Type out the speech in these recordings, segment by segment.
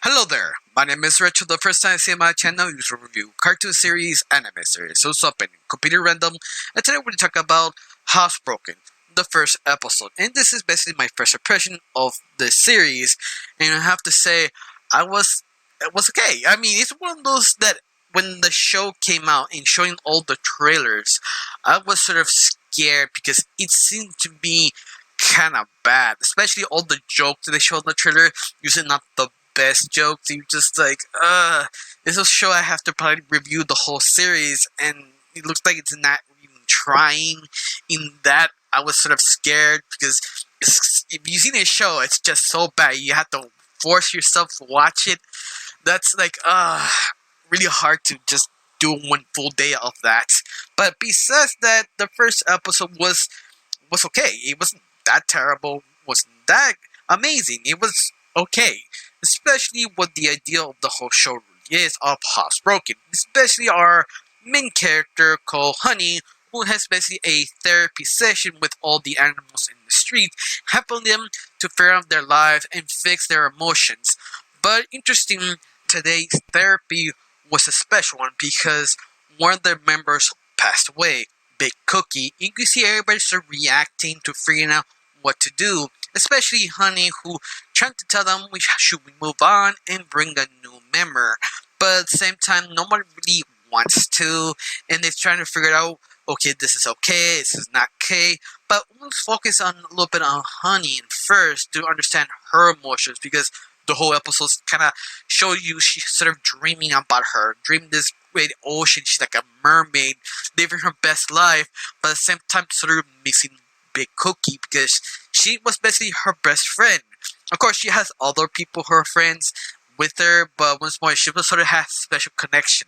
Hello there, my name is Rich. The first time I see my channel, you should review cartoon series, anime series, so up and computer random, and today we're going to talk about HouseBroken, the first episode. And this is basically my first impression of the series, and I have to say, it was okay. I mean, it's one of those that when the show came out and showing all the trailers, I was sort of scared because it seemed to be kind of bad, especially all the jokes that they showed in the trailer, using not the best jokes. You just like, this is a show I have to probably review the whole series, and it looks like it's not even trying. In that, I was sort of scared because if you've seen a show, it's just so bad. You have to force yourself to watch it. That's like, really hard to just do one full day of that. But besides that, the first episode was okay. It wasn't that terrible. Wasn't that amazing. It was okay, especially what the idea of the whole show really is of HouseBroken. Especially our main character called Honey, who has basically a therapy session with all the animals in the street, helping them to figure out their lives and fix their emotions. But interesting, today's therapy was a special one because one of their members passed away, Big Cookie. You can see everybody sort of reacting to figuring out what to do, especially Honey, who trying to tell them should we move on and bring a new member, but at the same time nobody really wants to, and they're trying to figure out, okay, this is okay, this is not okay. But let's focus on a little bit on Honey first to understand her emotions, because the whole episode kind of show you she's sort of dreaming about dreaming this great ocean. She's like a mermaid living her best life, but at the same time sort of missing Big Cookie because she was basically her best friend. Of course, she has other people, her friends, with her, but once more, she sort of has a special connection.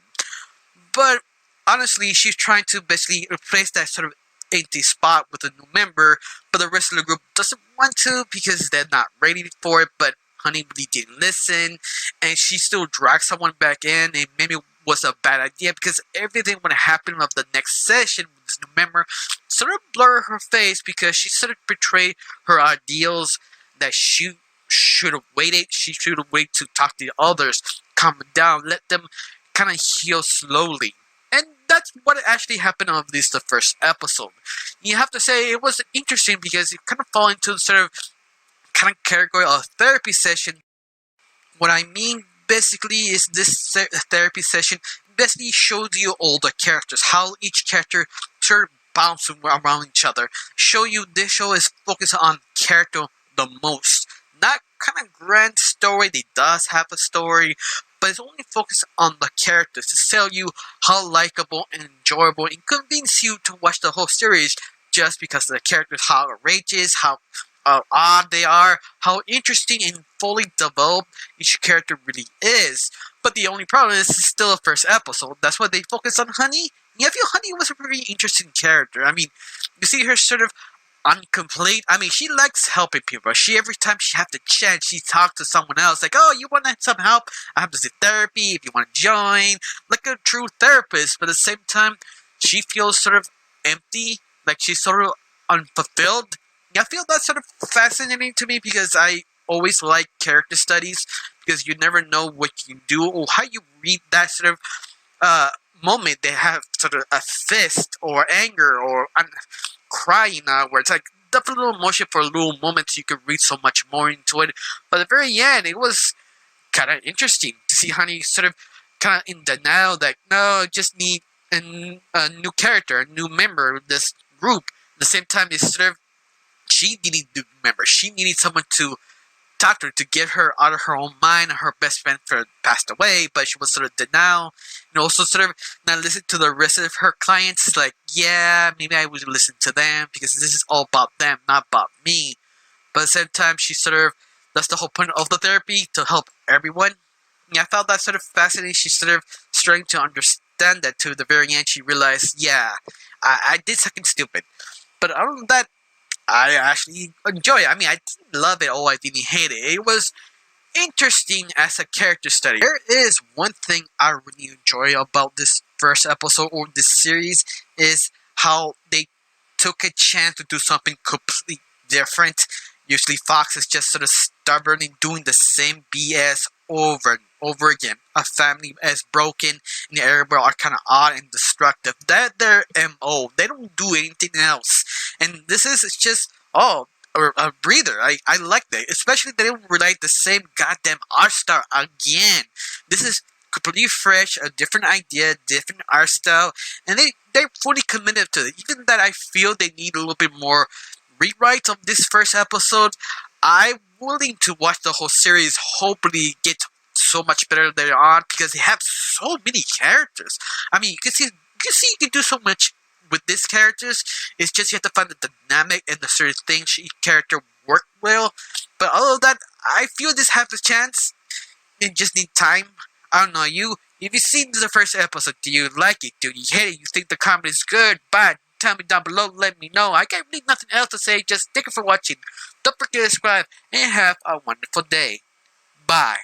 But honestly, she's trying to basically replace that sort of empty spot with a new member, but the rest of the group doesn't want to because they're not ready for it. But Honey really didn't listen, and she still dragged someone back in, and maybe it was a bad idea because everything would happen of the next session with this new member sort of blur her face because she sort of betrayed her ideals that she should have waited. She should have waited to talk to the others, calm down, let them kind of heal slowly. And that's what actually happened on this the first episode. You have to say it was interesting because it kind of fell into sort of kind of category of therapy session. What I mean basically is this therapy session basically shows you all the characters, how each character sort of bounce around each other. Show you this show is focused on character the most. Not kind of grand story, they does have a story, but it's only focused on the characters to tell you how likable and enjoyable and convince you to watch the whole series just because of the characters, how outrageous, how odd they are, how interesting and fully developed each character really is. But the only problem is it's still a first episode. That's why they focus on Honey. Yeah, I feel Honey was a pretty interesting character. I mean, you see her sort of incomplete. I mean, she likes helping people. Every time she has the chance, she talks to someone else. Like, oh, you want some help? I have this therapy if you want to join. Like a true therapist. But at the same time, she feels sort of empty. Like she's sort of unfulfilled. I feel that's sort of fascinating to me because I always like character studies because you never know what you do or how you read that sort of moment. They have sort of a fist or anger or crying where it's like definitely a little emotion for a little moment so you could read so much more into it. But at the very end, it was kind of interesting to see Honey sort of kind of in denial that no, I just need a new character, a new member of this group. At the same time, it's sort of she needed to remember. She needed someone to talk to her, to get her out of her own mind. Her best friend passed away, but she was sort of denial. And also sort of not listen to the rest of her clients. Like, yeah, maybe I would listen to them because this is all about them, not about me. But at the same time, she sort of, that's the whole point of the therapy, to help everyone. And I found that sort of fascinating. She's sort of starting to understand that to the very end. She realized, yeah, I did something stupid. But other than that, I actually enjoy it. I mean, I didn't love it or I didn't hate it. It was interesting as a character study. There is one thing I really enjoy about this first episode or this series is how they took a chance to do something completely different. Usually Fox is just sort of stubborn in doing the same BS over and over again. A family is broken and the area are kind of odd and destructive. That their MO. They don't do anything else. And this is just, or a breather. I like that. Especially they don't relate the same goddamn art style again. This is completely fresh, a different idea, different art style, and they're fully committed to it. Even that I feel they need a little bit more rewrites of this first episode, I'm willing to watch the whole series. Hopefully, get so much better later on because they have so many characters. I mean, you can do so much with these characters. It's just you have to find the dynamic and the certain things each character work well. But other than that, I feel this has a chance. You just need time. I don't know you. If you've seen the first episode, do you like it? Do you hate it? You think the comedy is good, bad? Tell me down below. Let me know. I got really nothing else to say. Just thank you for watching. Don't forget to subscribe and have a wonderful day. Bye.